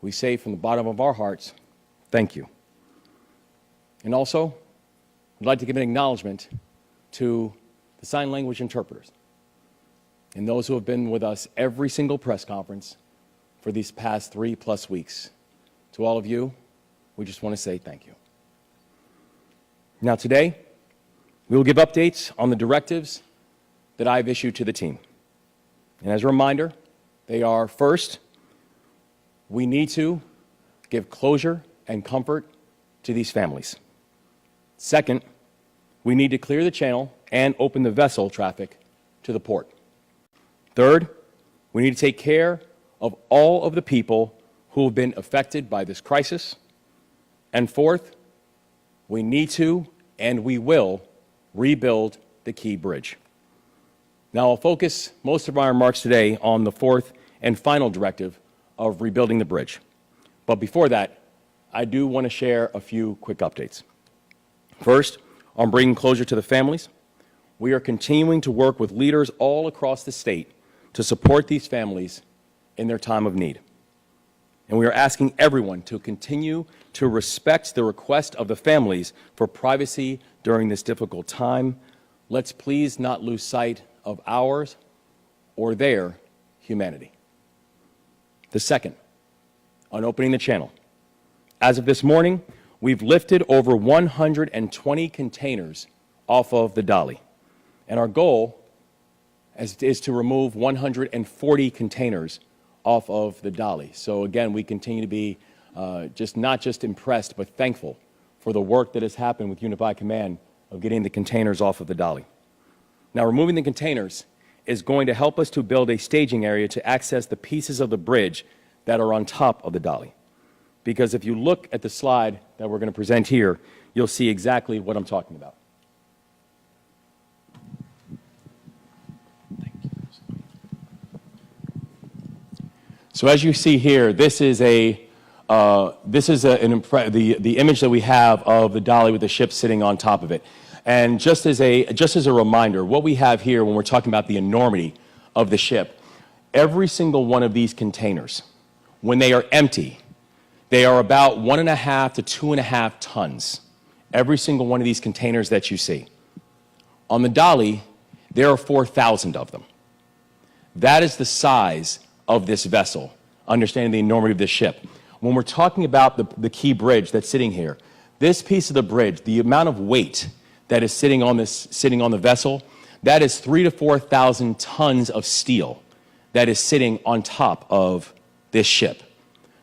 we say from the bottom of our hearts, thank you. And also, I'd like to give an acknowledgement to the sign language interpreters and those who have been with us every single press conference for these past 3+ weeks. To all of you, we just want to say thank you. Now today, we will give updates on the directives that I've issued to the team. And as a reminder, they are: first, we need to give closure and comfort to these families. Second, we need to clear the channel and open the vessel traffic to the port. Third, we need to take care of all of the people who have been affected by this crisis. And fourth, we need to and we will rebuild the Key Bridge. Now, I'll focus most of my remarks today on the fourth and final directive of rebuilding the bridge. But before that, I do want to share a few quick updates. First, on bringing closure to the families, we are continuing to work with leaders all across the state to support these families in their time of need. And we are asking everyone to continue to respect the request of the families for privacy during this difficult time. Let's please not lose sight of ours or their humanity. The second, on opening the channel. As of this morning, we've lifted over 120 containers off of the Dolly. And our goal is to remove 140 containers off of the Dolly. So again, we continue to be not just impressed, but thankful for the work that has happened with Unified Command of getting the containers off of the Dolly. Now, removing the containers is going to help us to build a staging area to access the pieces of the bridge that are on top of the Dolly. Because if you look at the slide that we're going to present here, you'll see exactly what I'm talking about. So as you see here, this is the image that we have of the Dolly with the ship sitting on top of it. And just as a reminder, what we have here when we're talking about the enormity of the ship, every single one of these containers, when they are empty, they are about 1.5 to 2.5 tons. Every single one of these containers that you see. On the Dolly, there are 4,000 of them. That is the size of this vessel, understanding the enormity of this ship. When we're talking about the Key Bridge that's sitting here, this piece of the bridge, the amount of weight that is sitting on the vessel, that is 3,000 to 4,000 tons of steel that is sitting on top of this ship.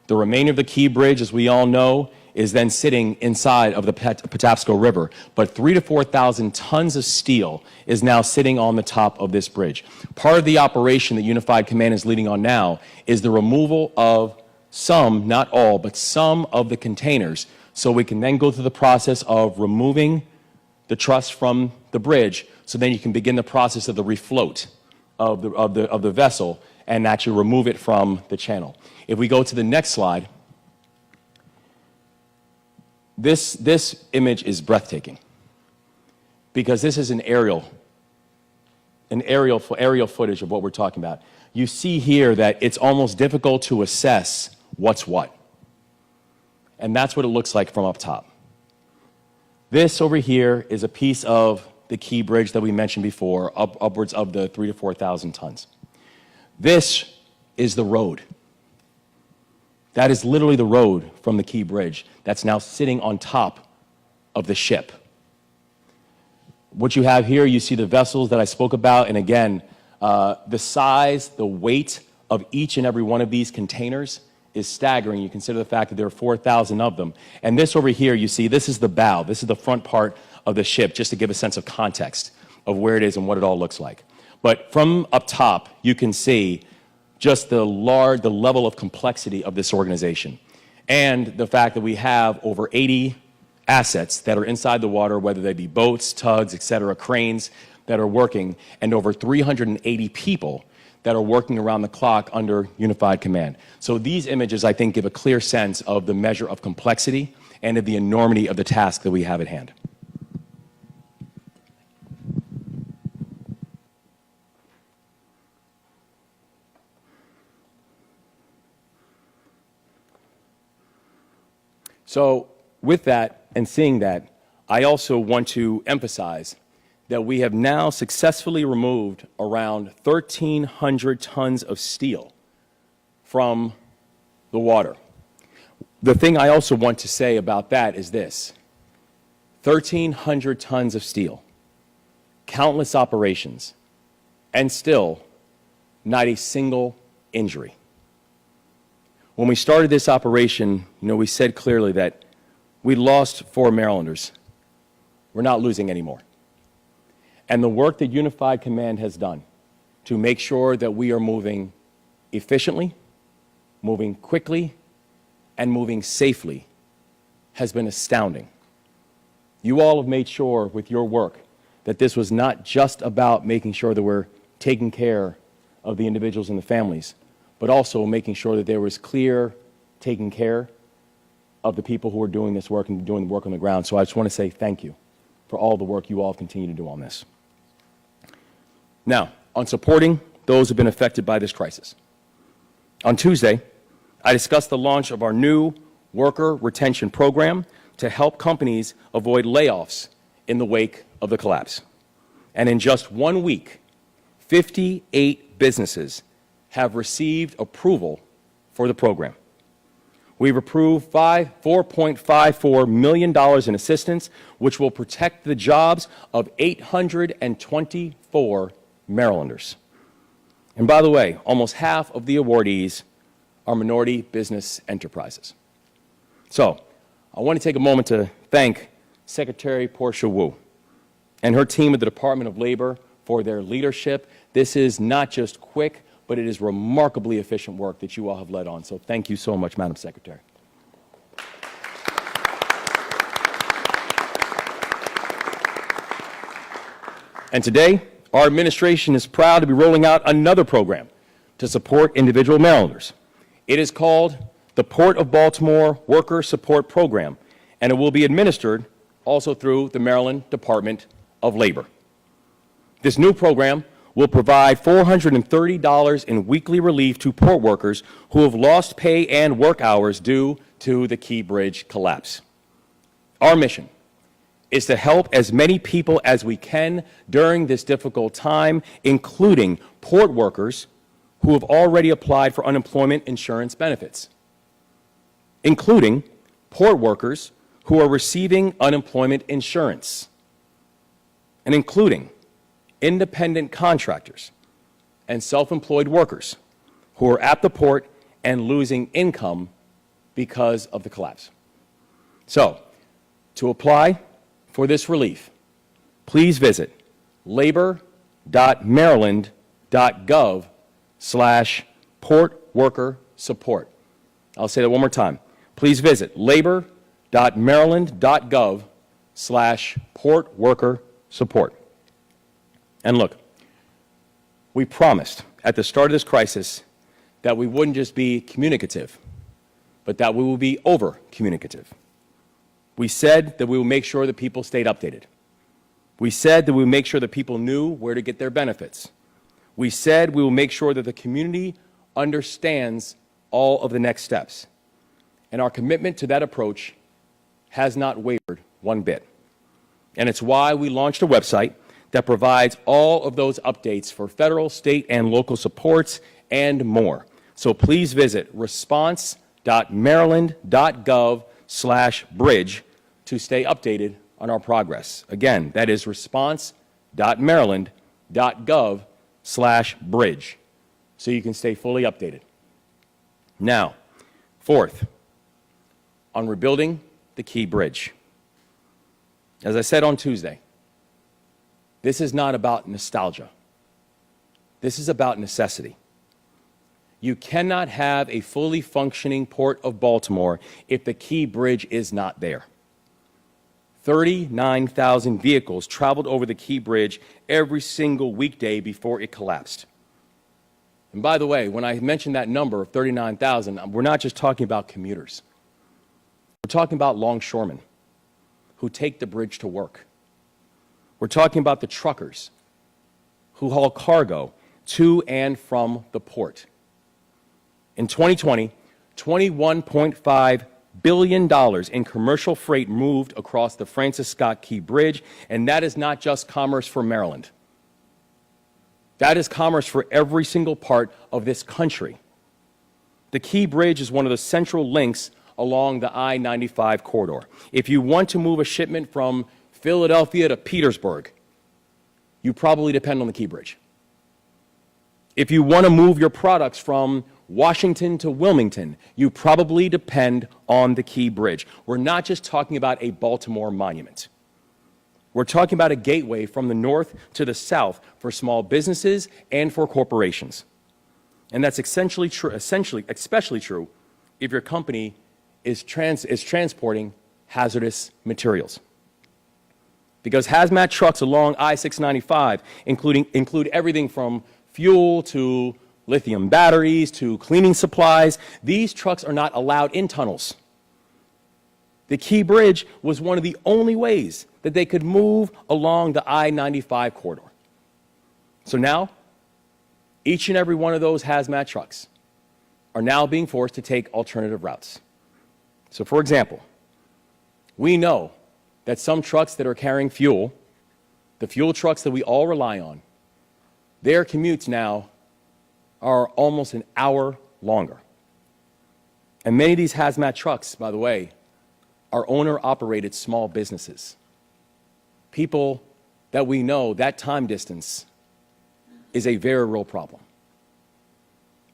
The remainder of the Key Bridge, as we all know, is then sitting inside of the Patapsco River. But 3,000 to 4,000 tons of steel is now sitting on the top of this bridge. Part of the operation that Unified Command is leading on now is the removal of some, not all, but some of the containers, so we can then go through the process of removing the truss from the bridge, so then you can begin the process of the refloat of the vessel and actually remove it from the channel. If we go to the next slide, this image is breathtaking because this is an aerial footage of what we're talking about. You see here that it's almost difficult to assess what's what. And that's what it looks like from up top. This over here is a piece of the Key Bridge that we mentioned before, upwards of the 3,000 to 4,000 tons. This is the road. That is literally the road from the Key Bridge that's now sitting on top of the ship. What you have here, you see the vessels that I spoke about, and again, the size, the weight of each and every one of these containers is staggering. You consider the fact that there are 4,000 of them. And this over here, you see, this is the bow. This is the front part of the ship, just to give a sense of context of where it is and what it all looks like. But from up top, you can see just the level of complexity of this organization, and the fact that we have over 80 assets that are inside the water, whether they be boats, tugs, etc., cranes that are working, and over 380 people that are working around the clock under Unified Command. So these images, I think, give a clear sense of the measure of complexity and of the enormity of the task that we have at hand. So with that and seeing that, I also want to emphasize that we have now successfully removed around 1,300 tons of steel from the water. The thing I also want to say about that is this: 1,300 tons of steel, countless operations, and still not a single injury. When we started this operation, we said clearly that we lost 4 Marylanders. We're not losing anymore. And the work that Unified Command has done to make sure that we are moving efficiently, moving quickly, and moving safely has been astounding. You all have made sure with your work that this was not just about making sure that we're taking care of the individuals and the families, but also making sure that there was clear taking care of the people who are doing this work and doing the work on the ground. So I just want to say thank you for all the work you all continue to do on this. Now, on supporting those who have been affected by this crisis. On Tuesday, I discussed the launch of our new worker retention program to help companies avoid layoffs in the wake of the collapse. And in just 1 week, 58 businesses have received approval for the program. We've approved $4.54 million in assistance, which will protect the jobs of 824 Marylanders. And by the way, almost half of the awardees are minority business enterprises. So I want to take a moment to thank Secretary Portia Wu and her team at the Department of Labor for their leadership. This is not just quick, but it is remarkably efficient work that you all have led on. So thank you so much, Madam Secretary. And today, our administration is proud to be rolling out another program to support individual Marylanders. It is called the Port of Baltimore Worker Support Program, and it will be administered also through the Maryland Department of Labor. This new program will provide $430 in weekly relief to port workers who have lost pay and work hours due to the Key Bridge collapse. Our mission is to help as many people as we can during this difficult time, including port workers who have already applied for unemployment insurance benefits, including port workers who are receiving unemployment insurance, and including independent contractors and self-employed workers who are at the port and losing income because of the collapse. So, to apply for this relief, please visit labor.maryland.gov/portworkersupport. I'll say that one more time. Please visit labor.maryland.gov/portworkersupport. And look, we promised at the start of this crisis that we wouldn't just be communicative, but that we will be over-communicative. We said that we would make sure that people stayed updated. We said that we would make sure that people knew where to get their benefits. We said we will make sure that the community understands all of the next steps. And our commitment to that approach has not wavered one bit. And it's why we launched a website that provides all of those updates for federal, state, and local supports and more. So please visit response.maryland.gov/bridge to stay updated on our progress. Again, that is response.maryland.gov/bridge, so you can stay fully updated. Now, fourth, on rebuilding the Key Bridge. As I said on Tuesday, this is not about nostalgia. This is about necessity. You cannot have a fully functioning Port of Baltimore if the Key Bridge is not there. 39,000 vehicles traveled over the Key Bridge every single weekday before it collapsed. And by the way, when I mentioned that number of 39,000, we're not just talking about commuters. We're talking about longshoremen who take the bridge to work. We're talking about the truckers who haul cargo to and from the port. In 2020, $21.5 billion in commercial freight moved across the Francis Scott Key Bridge, and that is not just commerce for Maryland. That is commerce for every single part of this country. The Key Bridge is one of the central links along the I-95 corridor. If you want to move a shipment from Philadelphia to Petersburg, you probably depend on the Key Bridge. If you want to move your products from Washington to Wilmington, you probably depend on the Key Bridge. We're not just talking about a Baltimore monument. We're talking about a gateway from the north to the south for small businesses and for corporations. And that's especially true if your company is transporting hazardous materials. Because hazmat trucks along I-695 include everything from fuel to lithium batteries to cleaning supplies. These trucks are not allowed in tunnels. The Key Bridge was one of the only ways that they could move along the I-95 corridor. So now, each and every one of those hazmat trucks are now being forced to take alternative routes. So for example, we know that some trucks that are carrying fuel, the fuel trucks that we all rely on, their commutes now are almost an hour longer. And many of these hazmat trucks, by the way, are owner-operated small businesses. People that we know that time distance is a very real problem.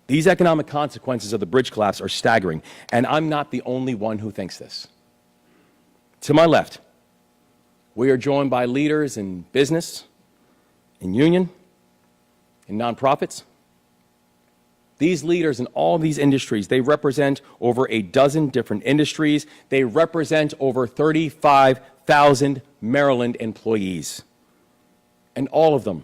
These economic consequences of the bridge collapse are staggering, and I'm not the only one who thinks this. To my left, we are joined by leaders in business, in union, in nonprofits. These leaders in all these industries, they represent over a dozen different industries. They represent over 35,000 Maryland employees. And all of them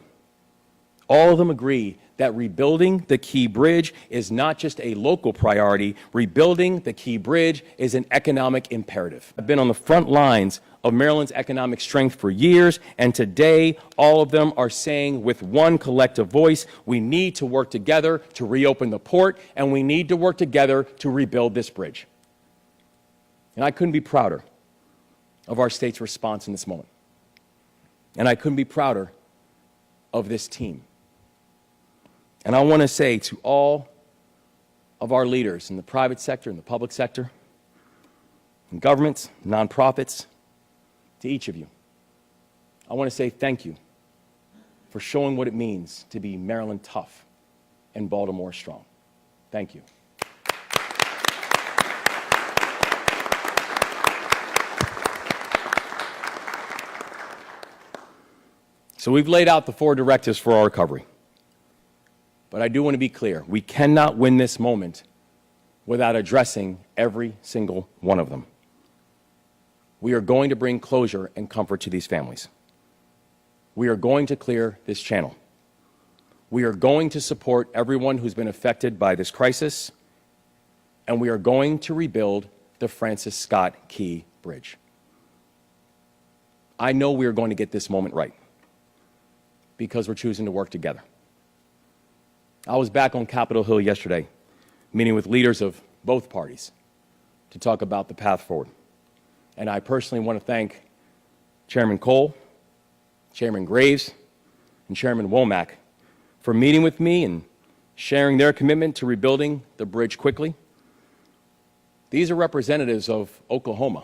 agree that rebuilding the Key Bridge is not just a local priority. Rebuilding the Key Bridge is an economic imperative. I've been on the front lines of Maryland's economic strength for years, and today all of them are saying with one collective voice, we need to work together to reopen the port, and we need to work together to rebuild this bridge. And I couldn't be prouder of our state's response in this moment. And I couldn't be prouder of this team. And I want to say to all of our leaders in the private sector, in the public sector, in governments, nonprofits, to each of you, I want to say thank you for showing what it means to be Maryland tough and Baltimore strong. Thank you. So we've laid out the 4 directives for our recovery. But I do want to be clear, we cannot win this moment without addressing every single one of them. We are going to bring closure and comfort to these families. We are going to clear this channel. We are going to support everyone who's been affected by this crisis, and we are going to rebuild the Francis Scott Key Bridge. I know we are going to get this moment right because we're choosing to work together. I was back on Capitol Hill yesterday, meeting with leaders of both parties to talk about the path forward. And I personally want to thank Chairman Cole, Chairman Graves, and Chairman Womack for meeting with me and sharing their commitment to rebuilding the bridge quickly. These are representatives of Oklahoma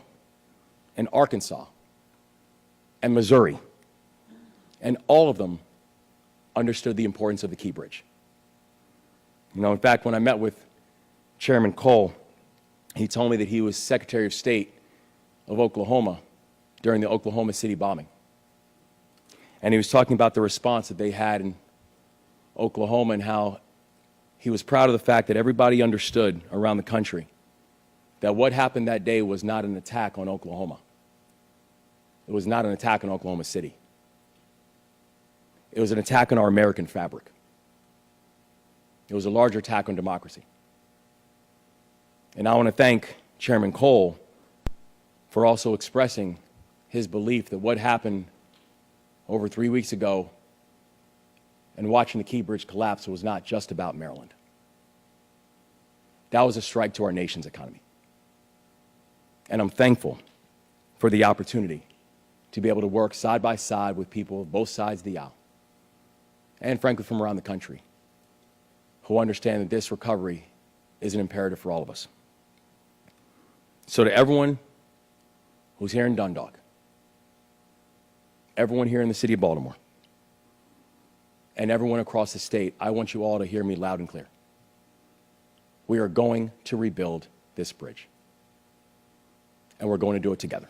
and Arkansas and Missouri, and all of them understood the importance of the Key Bridge. You know, in fact, when I met with Chairman Cole, he told me that he was Secretary of State of Oklahoma during the Oklahoma City bombing. And he was talking about the response that they had in Oklahoma and how he was proud of the fact that everybody understood around the country that what happened that day was not an attack on Oklahoma. It was not an attack on Oklahoma City. It was an attack on our American fabric. It was a larger attack on democracy. And I want to thank Chairman Cole for also expressing his belief that what happened over 3 weeks ago and watching the Key Bridge collapse was not just about Maryland. That was a strike to our nation's economy. And I'm thankful for the opportunity to be able to work side by side with people of both sides of the aisle, and frankly from around the country, who understand that this recovery is an imperative for all of us. So to everyone who's here in Dundalk, everyone here in the city of Baltimore, and everyone across the state, I want you all to hear me loud and clear. We are going to rebuild this bridge, and we're going to do it together.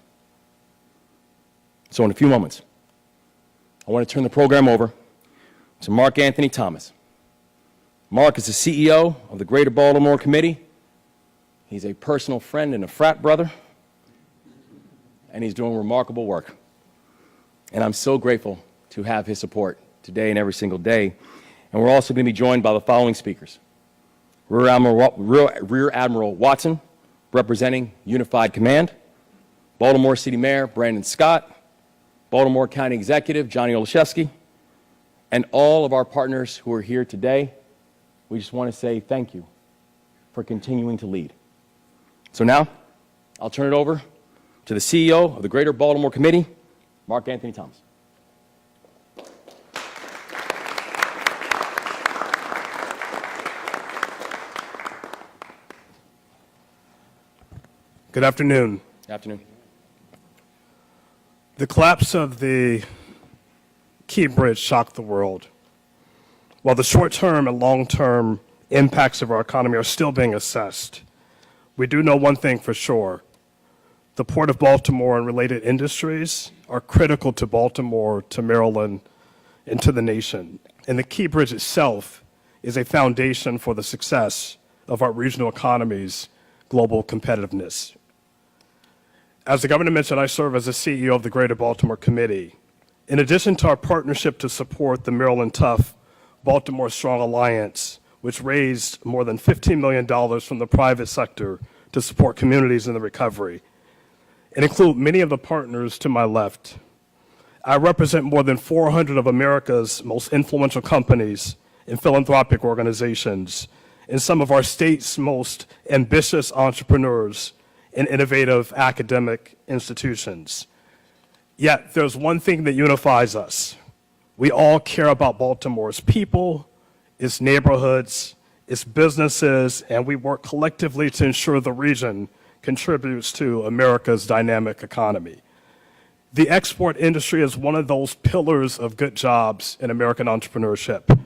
So in a few moments, I want to turn the program over to Mark Anthony Thomas. Mark is the CEO of the Greater Baltimore Committee. He's a personal friend and a frat brother, and he's doing remarkable work. And I'm so grateful to have his support today and every single day. And we're also going to be joined by the following speakers. Rear Admiral Watson, representing Unified Command. Baltimore City Mayor Brandon Scott. Baltimore County Executive Johnny Olszewski. And all of our partners who are here today. We just want to say thank you for continuing to lead. So now, I'll turn it over to the CEO of the Greater Baltimore Committee, Mark Anthony Thomas. Good afternoon. Good afternoon. The collapse of the Key Bridge shocked the world. While the short-term and long-term impacts of our economy are still being assessed, we do know one thing for sure. The Port of Baltimore and related industries are critical to Baltimore, to Maryland, and to the nation. And the Key Bridge itself is a foundation for the success of our regional economy's global competitiveness. As the governor mentioned, I serve as the CEO of the Greater Baltimore Committee. In addition to our partnership to support the Maryland Tough Baltimore Strong Alliance, which raised more than $15 million from the private sector to support communities in the recovery, and include many of the partners to my left. I represent more than 400 of America's most influential companies and philanthropic organizations, and some of our state's most ambitious entrepreneurs and innovative academic institutions. Yet there's one thing that unifies us. We all care about Baltimore's people, its neighborhoods, its businesses, and we work collectively to ensure the region contributes to America's dynamic economy. The export industry is one of those pillars of good jobs in American entrepreneurship.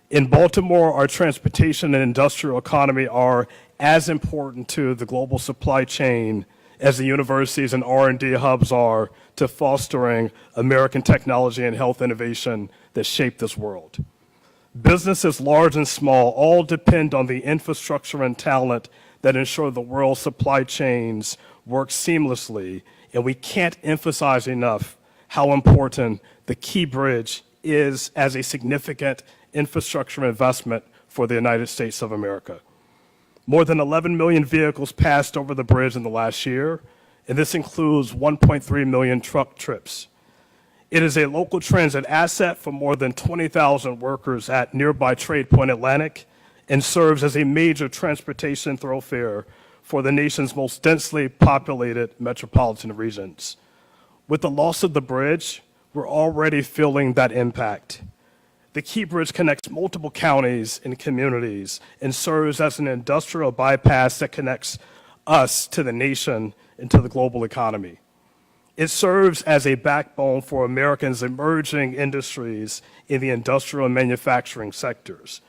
In Baltimore, our transportation and industrial economy are as important to the global supply chain as the universities and R&D hubs are to fostering American technology and health innovation that shape this world. Businesses large and small all depend on the infrastructure and talent that ensure the world's supply chains work seamlessly, and we can't emphasize enough how important the Key Bridge is as a significant infrastructure investment for the United States of America. More than 11 million vehicles passed over the bridge in the last year, and this includes 1.3 million truck trips. It is a local transit asset for more than 20,000 workers at nearby Trade Point Atlantic and serves as a major transportation thoroughfare for the nation's most densely populated metropolitan regions. With the loss of the bridge, we're already feeling that impact. The Key Bridge connects multiple counties and communities and serves as an industrial bypass that connects us to the nation and to the global economy. It serves as a backbone for Americans' emerging industries in the industrial and manufacturing sectors.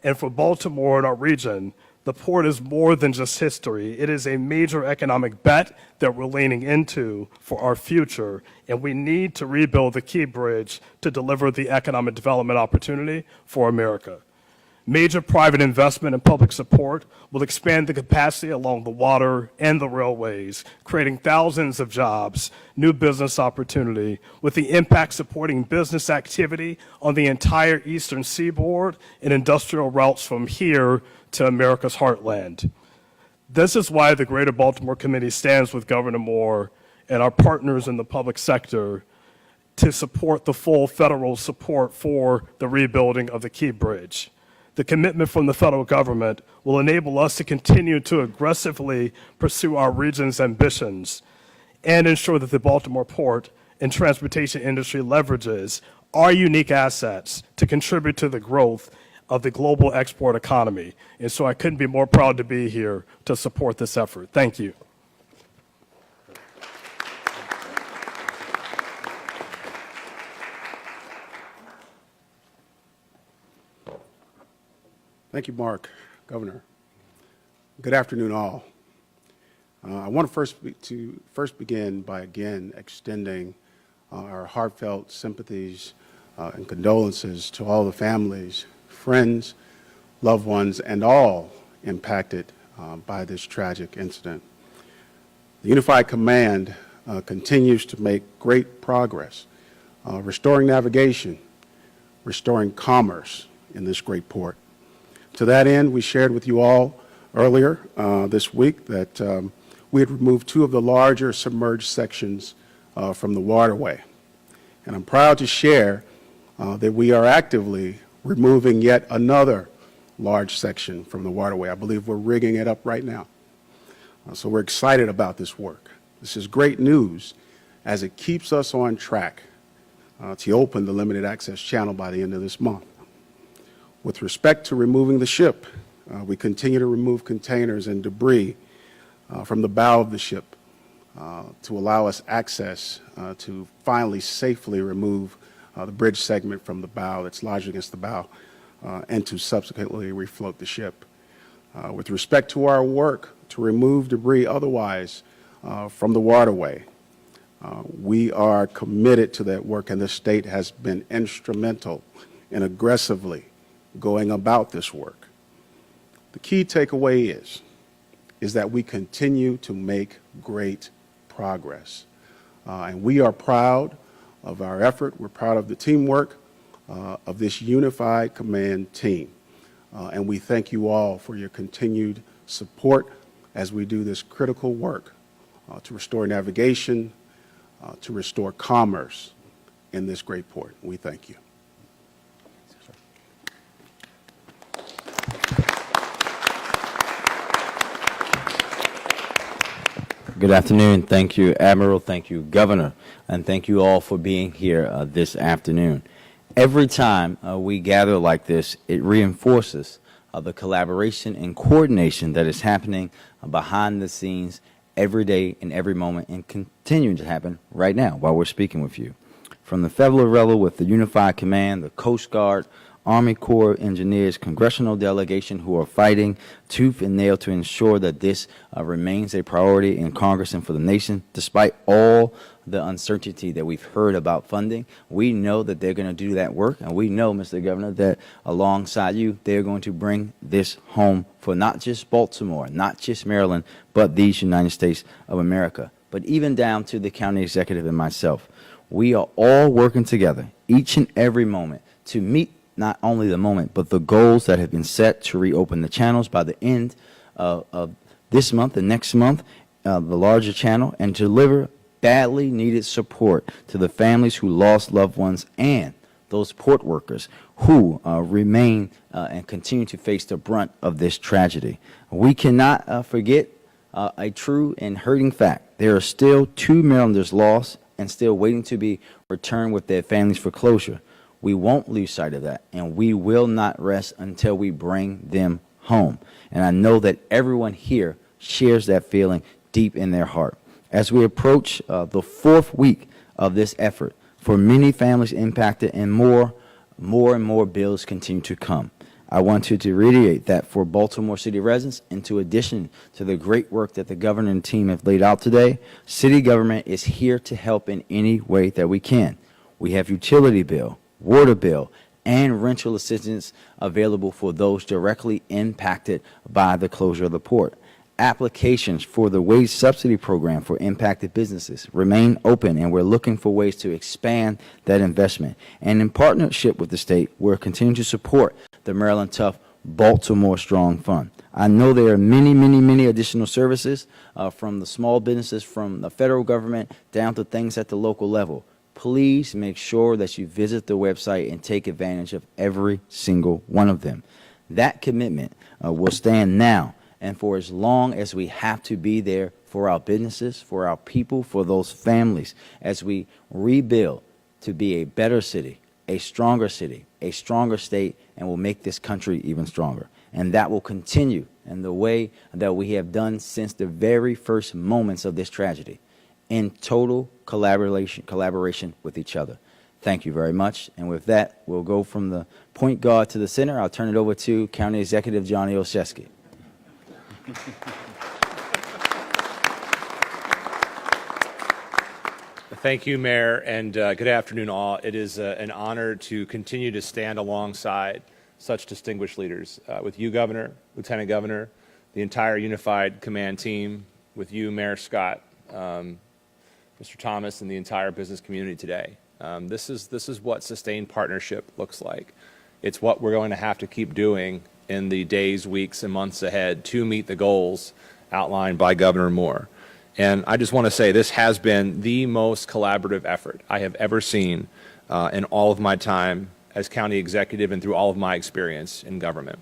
And for Baltimore and our region, the port is more than just history. It is a major economic bet that we're leaning into for our future, and we need to rebuild the Key Bridge to deliver the economic development opportunity for America. Major private investment and public support will expand the capacity along the water and the railways, creating thousands of jobs, new business opportunity, with the impact supporting business activity on the entire eastern seaboard and industrial routes from here to America's heartland. This is why the Greater Baltimore Committee stands with Governor Moore and our partners in the public sector to support the full federal support for the rebuilding of the Key Bridge. the commitment from the federal government will enable us to continue to aggressively pursue our region's ambitions and ensure that the Baltimore port and transportation industry leverages our unique assets to contribute to the growth of the global export economy. And so I couldn't be more proud to be here to support this effort. Thank you. Thank you, Mark, Governor. Good afternoon, all. I want to first begin by again extending our heartfelt sympathies and condolences to all the families, friends, loved ones, and all impacted by this tragic incident. The Unified Command continues to make great progress, restoring navigation, restoring commerce in this great port. To that end, we shared with you all earlier this week that we had removed 2 of the larger submerged sections from the waterway. And I'm proud to share that we are actively removing yet another large section from the waterway. I believe we're rigging it up right now. So we're excited about this work. This is great news as it keeps us on track to open the limited access channel by the end of this month. With respect to removing the ship, we continue to remove containers and debris from the bow of the ship to allow us access to finally safely remove the bridge segment from the bow that's lodged against the bow and to subsequently refloat the ship. With respect to our work to remove debris otherwise from the waterway, we are committed to that work, and the state has been instrumental in aggressively going about this work. The key takeaway is that we continue to make great progress. And we are proud of our effort. We're proud of the teamwork of this Unified Command team. And we thank you all for your continued support as we do this critical work to restore navigation, to restore commerce in this great port. We thank you. Good afternoon. Thank you, Admiral. Thank you, Governor. And thank you all for being here this afternoon. Every time we gather like this, it reinforces the collaboration and coordination that is happening behind the scenes every day and every moment, and continuing to happen right now while we're speaking with you. From the federal level with the Unified Command, the Coast Guard, Army Corps engineers, congressional delegation who are fighting tooth and nail to ensure that this remains a priority in Congress and for the nation. Despite all the uncertainty that we've heard about funding, we know that they're going to do that work, and we know, Mr. Governor, that alongside you, they're going to bring this home for not just Baltimore, not just Maryland, but these United States of America, but even down to the county executive and myself. We are all working together each and every moment to meet not only the moment, but the goals that have been set to reopen the channels by the end of this month and next month, the larger channel, and deliver badly needed support to the families who lost loved ones and those port workers who remain and continue to face the brunt of this tragedy. We cannot forget a true and hurting fact. There are still 2 Marylanders lost and still waiting to be returned with their families for closure. We won't lose sight of that, and we will not rest until we bring them home. And I know that everyone here shares that feeling deep in their heart. As we approach the 4th week of this effort, for many families impacted and more and more bills continue to come. I want to reiterate that for Baltimore City residents, in addition to the great work that the governor and team have laid out today, city government is here to help in any way that we can. We have utility bill, water bill, and rental assistance available for those directly impacted by the closure of the port. Applications for the wage subsidy program for impacted businesses remain open, and we're looking for ways to expand that investment. And in partnership with the state, we're continuing to support the Maryland Tough Baltimore Strong Fund. I know there are many additional services from the small businesses, from the federal government, down to things at the local level. Please make sure that you visit the website and take advantage of every single one of them. That commitment will stand now and for as long as we have to be there for our businesses, for our people, for those families, as we rebuild to be a better city, a stronger state, and will make this country even stronger. And that will continue in the way that we have done since the very first moments of this tragedy, in total collaboration with each other. Thank you very much. And with that, we'll go from the point guard to the center. I'll turn it over to County Executive Johnny Olszewski. Thank you, Mayor, and good afternoon, all. It is an honor to continue to stand alongside such distinguished leaders. With you, Governor, Lieutenant Governor, the entire Unified Command team, with you, Mayor Scott, Mr. Thomas, and the entire business community today. This is what sustained partnership looks like. It's what we're going to have to keep doing in the days, weeks, and months ahead to meet the goals outlined by Governor Moore. And I just want to say this has been the most collaborative effort I have ever seen in all of my time as county executive and through all of my experience in government.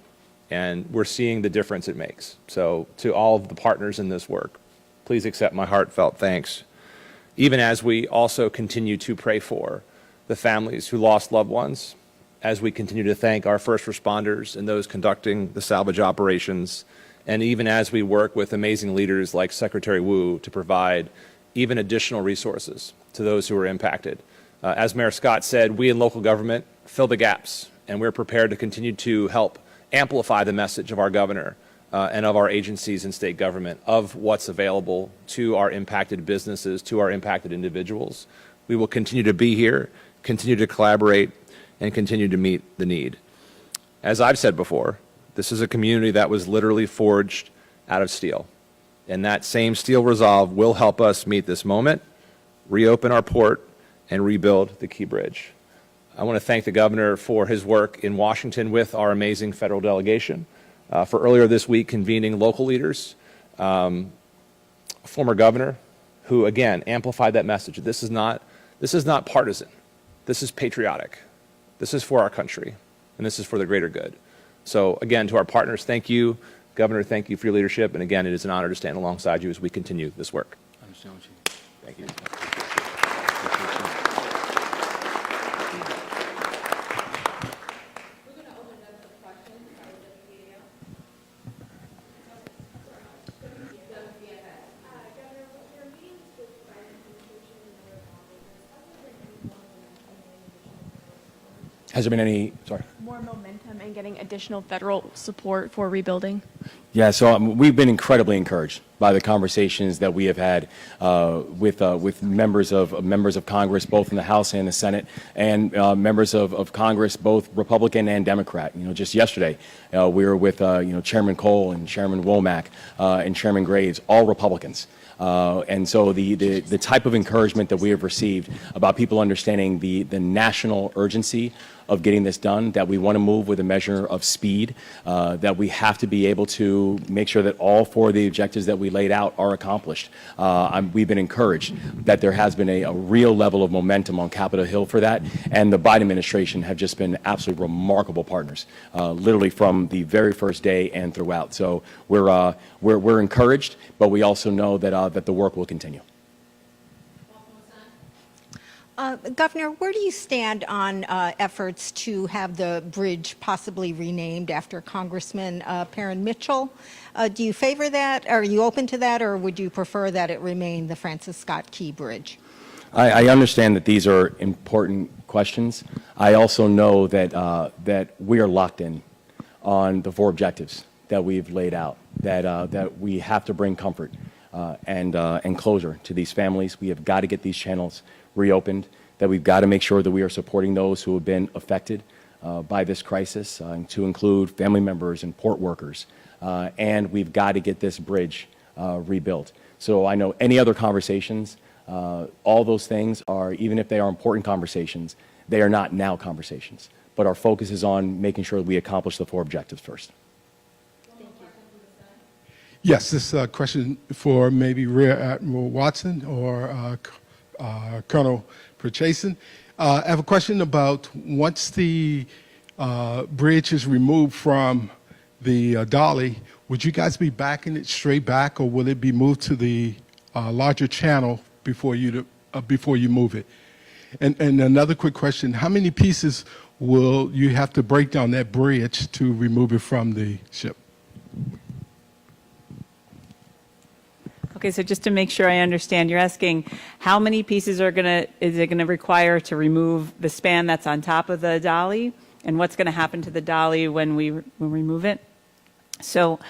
And we're seeing the difference it makes. So to all of the partners in this work, please accept my heartfelt thanks, even as we also continue to pray for the families who lost loved ones, as we continue to thank our first responders and those conducting the salvage operations, and even as we work with amazing leaders like Secretary Wu to provide even additional resources to those who are impacted. As Mayor Scott said, we in local government fill the gaps, and we're prepared to continue to help amplify the message of our governor and of our agencies in state government of what's available to our impacted businesses, to our impacted individuals. We will continue to be here, continue to collaborate, and continue to meet the need. As I've said before, this is a community that was literally forged out of steel. And that same steel resolve will help us meet this moment, reopen our port, and rebuild the Key Bridge. I want to thank the governor for his work in Washington with our amazing federal delegation, for earlier this week convening local leaders, former governor, who again amplified that message. This is not partisan. This is patriotic. This is for our country, and this is for the greater good. So again, to our partners, thank you. Governor, thank you for your leadership. And again, it is an honor to stand alongside you as we continue this work. Thank you. Has there been any, sorry? More momentum in getting additional federal support for rebuilding? Yeah, so we've been incredibly encouraged by the conversations that we have had with members of Congress, both in the House and the Senate, and members of Congress, both Republican and Democrat. You know, just yesterday, we were with Chairman Cole and Chairman Womack and Chairman Graves, all Republicans. And so the type of encouragement that we have received about people understanding the national urgency of getting this done, that we want to move with a measure of speed, that we have to be able to make sure that all four of the objectives that we laid out are accomplished. We've been encouraged that there has been a real level of momentum on Capitol Hill for that, and the Biden administration have just been absolutely remarkable partners, literally from the very first day and throughout. So we're encouraged, but we also know that the work will continue. Governor, where do you stand on efforts to have the bridge possibly renamed after Congressman Perrin Mitchell? Do you favor that? Are you open to that, or would you prefer that it remain the Francis Scott Key Bridge? I understand that these are important questions. I also know that we are locked in on the four objectives that we've laid out, that we have to bring comfort and closure to these families. We have got to get these channels reopened, that we've got to make sure that we are supporting those who have been affected by this crisis, to include family members and port workers, and we've got to get this bridge rebuilt. So I know any other conversations, all those things are, even if they are important conversations, they are not now conversations, but our focus is on making sure that we accomplish the four objectives first. Yes, this is a question for maybe Rear Admiral Watson or Colonel Purchason. I have a question about once the bridge is removed from the dolly, would you guys be backing it straight back, or will it be moved to the larger channel before you move it? And another quick question: how many pieces will you have to break down that bridge to remove it from the ship? Okay, so just to make sure I understand, you're asking how many pieces is it gonna require to remove the span that's on top of the dolly, and what's gonna happen to the dolly when we remove it? So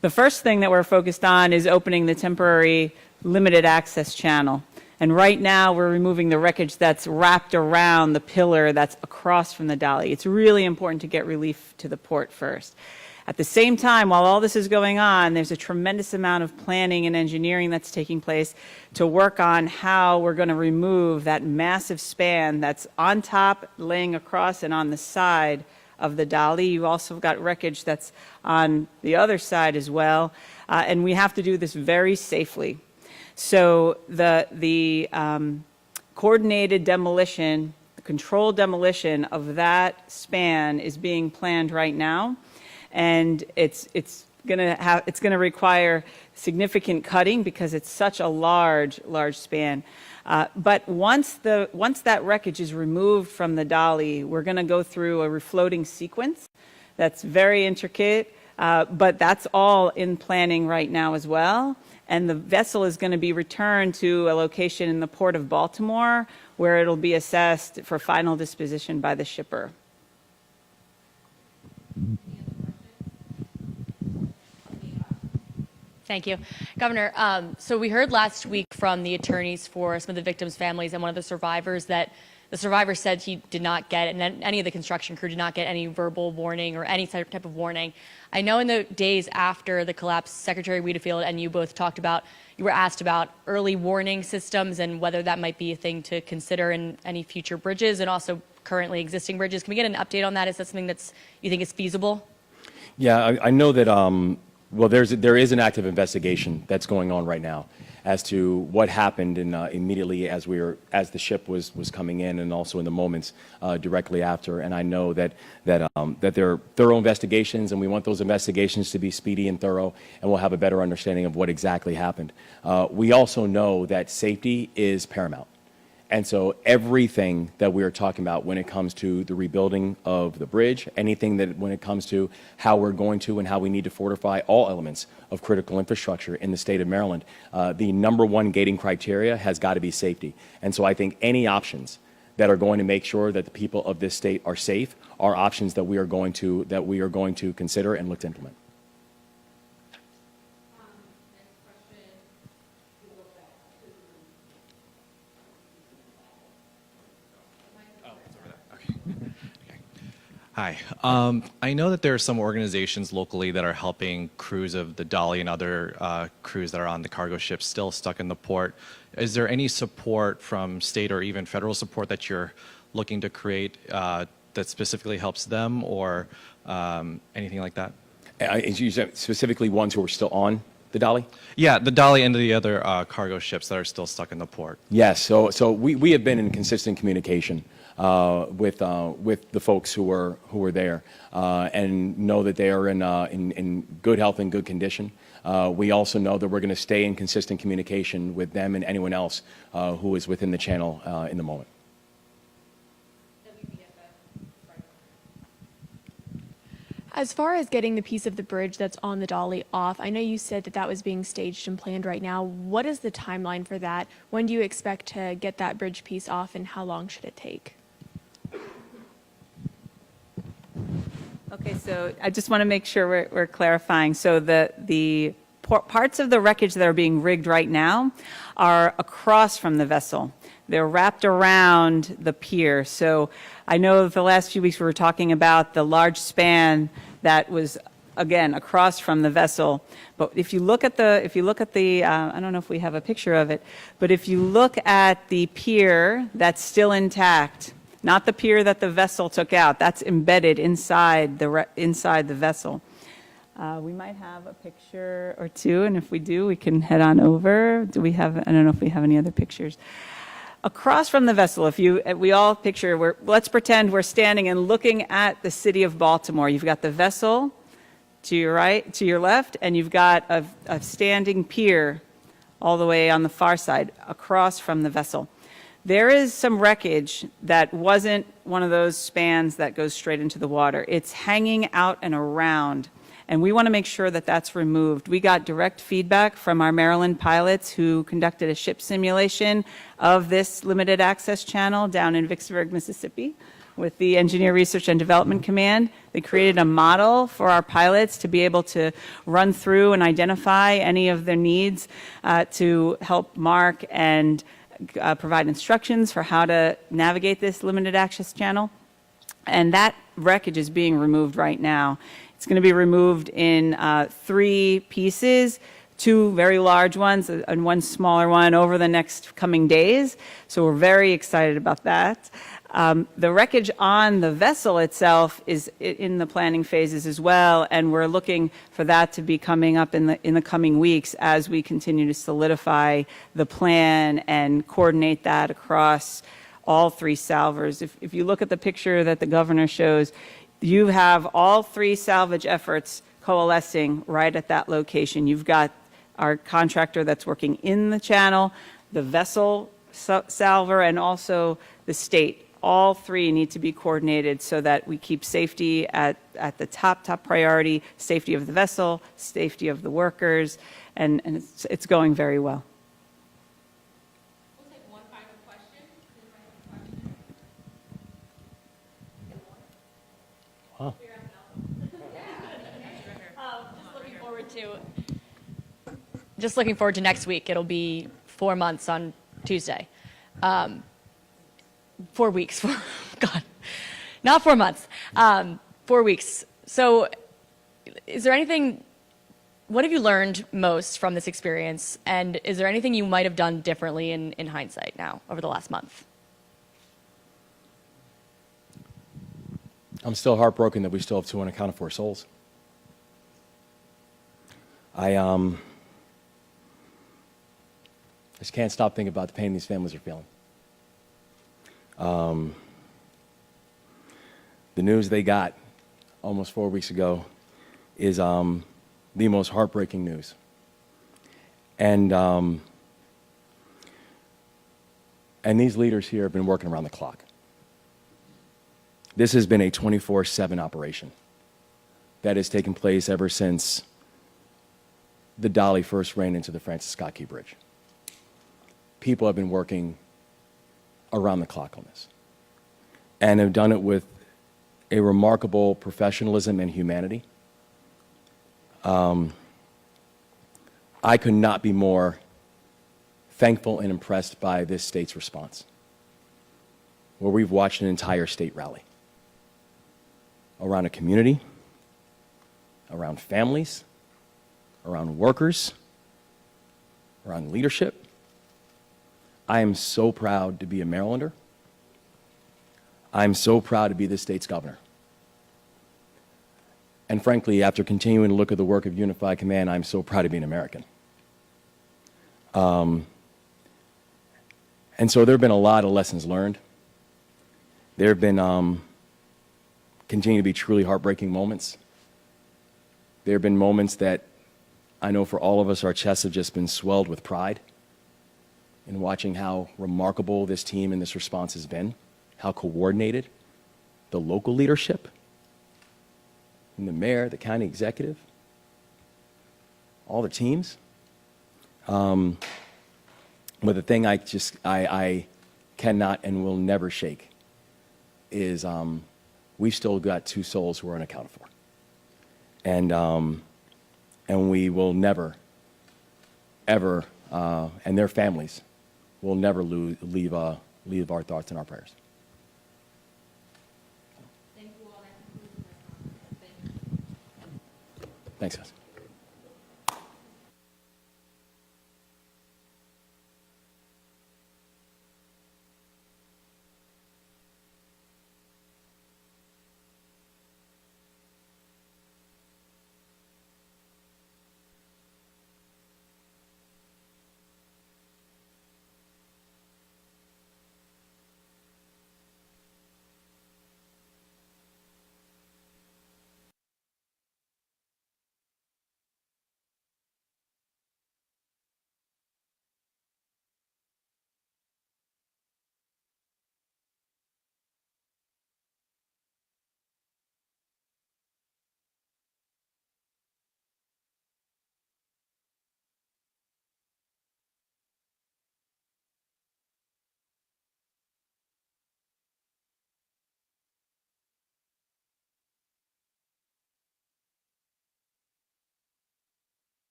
the first thing that we're focused on is opening the temporary limited access channel. And right now we're removing the wreckage that's wrapped around the pillar that's across from the dolly. It's really important to get relief to the port first. At the same time, while all this is going on, there's a tremendous amount of planning and engineering that's taking place to work on how we're going to remove that massive span that's on top, laying across, and on the side of the dolly. You've also got wreckage that's on the other side as well. And we have to do this very safely. So the coordinated demolition, the controlled demolition of that span is being planned right now. And it's going to require significant cutting because it's such a large span. But once that wreckage is removed from the dolly, we're going to go through a refloating sequence that's very intricate, but that's all in planning right now as well. And the vessel is going to be returned to a location in the port of Baltimore where it'll be assessed for final disposition by the shipper. Thank you. Governor, so we heard last week from the attorneys for some of the victims' families and one of the survivors that the survivor said he did not get, and any of the construction crew did not get any verbal warning or any type of warning. I know in the days after the collapse, Secretary Wiedefield and you both talked about, you were asked about early warning systems and whether that might be a thing to consider in any future bridges and also currently existing bridges. Can we get an update on that? Is that something you think is feasible? Yeah, I know that, well, there is an active investigation that's going on right now as to what happened immediately as the ship was coming in, and also in the moments directly after. And I know that there are thorough investigations, and we want those investigations to be speedy and thorough, and we'll have a better understanding of what exactly happened. We also know that safety is paramount. And so everything that we are talking about when it comes to the rebuilding of the bridge, anything that when it comes to how we're going to and how we need to fortify all elements of critical infrastructure in the state of Maryland, the #1 gating criteria has got to be safety. And so I think any options that are going to make sure that the people of this state are safe are options that we are going to consider and look to implement. Hi. I know that there are some organizations locally that are helping crews of the Dolly and other crews that are on the cargo ships still stuck in the port. Is there any support from state or even federal support that you're looking to create that specifically helps them, or anything like that? You said specifically ones who are still on the Dolly? Yeah, the Dolly and the other cargo ships that are still stuck in the port. Yes. So we have been in consistent communication with the folks who were there, and know that they are in good health and good condition. We also know that we're going to stay in consistent communication with them and anyone else who is within the channel in the moment. As far as getting the piece of the bridge that's on the dolly off, I know you said that was being staged and planned right now. What is the timeline for that? When do you expect to get that bridge piece off, and how long should it take? Okay, so I just want to make sure we're clarifying. So the parts of the wreckage that are being rigged right now are across from the vessel. They're wrapped around the pier. So I know the last few weeks we were talking about the large span that was, again, across from the vessel. But if you look at the, I don't know if we have a picture of it, but if you look at the pier that's still intact, not the pier that the vessel took out, that's embedded inside the vessel. We might have a picture or two, and if we do, we can head on over. Do we have, I don't know if we have any other pictures. Across from the vessel, we all picture, let's pretend we're standing and looking at the city of Baltimore. You've got the vessel to your right, to your left, and you've got a standing pier all the way on the far side across from the vessel. There is some wreckage that wasn't one of those spans that goes straight into the water. It's hanging out and around, and we want to make sure that that's removed. We got direct feedback from our Maryland pilots who conducted a ship simulation of this limited access channel down in Vicksburg, Mississippi, with the Engineer Research and Development Command. They created a model for our pilots to be able to run through and identify any of their needs to help mark and provide instructions for how to navigate this limited access channel. And that wreckage is being removed right now. It's going to be removed in 3 pieces, 2 very large ones and 1 smaller one over the next coming days. So we're very excited about that. The wreckage on the vessel itself is in the planning phases as well, and we're looking for that to be coming up in the coming weeks as we continue to solidify the plan and coordinate that across all 3 salvers. If you look at the picture that the governor shows, you have all 3 salvage efforts coalescing right at that location. You've got our contractor that's working in the channel, the vessel salver, and also the state. All 3 need to be coordinated so that we keep safety at the top priority, safety of the vessel, safety of the workers, and it's going very well. We'll take one final question. Wow. Just looking forward to next week. It'll be 4 months on Tuesday. 4 weeks. God, not 4 months. 4 weeks. So is there anything, what have you learned most from this experience? And is there anything you might have done differently in hindsight now over the last month? I'm still heartbroken that we still have 2 unaccounted for souls. I just can't stop thinking about the pain these families are feeling. The news they got almost 4 weeks ago is the most heartbreaking news. And these leaders here have been working around the clock. This has been a 24/7 operation that has taken place ever since the Dolly first ran into the Francis Scott Key Bridge. People have been working around the clock on this and have done it with a remarkable professionalism and humanity. I could not be more thankful and impressed by this state's response, where we've watched an entire state rally around a community, around families, around workers, around leadership. I am so proud to be a Marylander. I'm so proud to be this state's governor. And frankly, after continuing to look at the work of Unified Command, I'm so proud to be an American. And so there have been a lot of lessons learned. There have been, continue to be truly heartbreaking moments. There have been moments that I know for all of us, our chests have just been swelled with pride in watching how remarkable this team and this response has been, how coordinated the local leadership, and the mayor, the county executive, all the teams. But the thing I cannot and will never shake is we've still got 2 souls who are unaccounted for. And we will never, ever, and their families will never leave our thoughts and our prayers. Thank you all. Thanks, guys.